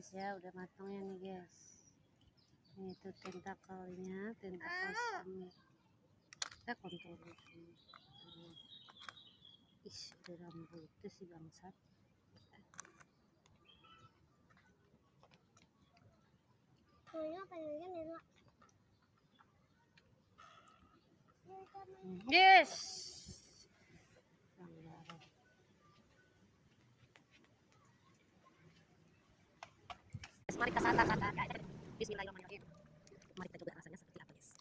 guys ya, udah matangnya nih guys. Ini tuh tentakelnya, tentakel sami. Kita kontrol dulu. Ih, udah rambutnya sih bangsat. Yes. Mari kita santap. Bismillahirrahmanirrahim. Mari kita coba rasanya seperti apa, guys.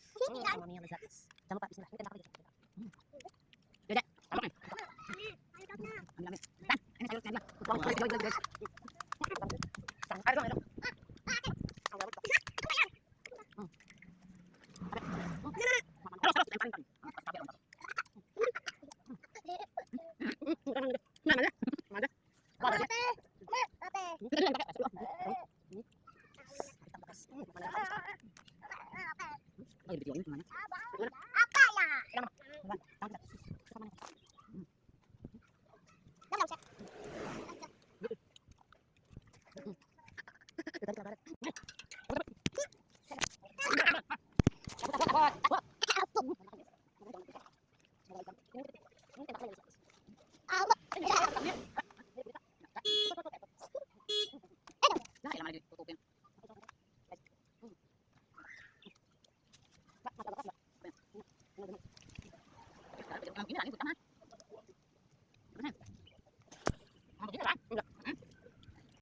Umami yang lezat, guys. Jangan lupa bismillah. Ini tentakel, guys. Dede, ambil. Ambil. Ini sayur saya. Tuang, guys. Ayo dong. Oh,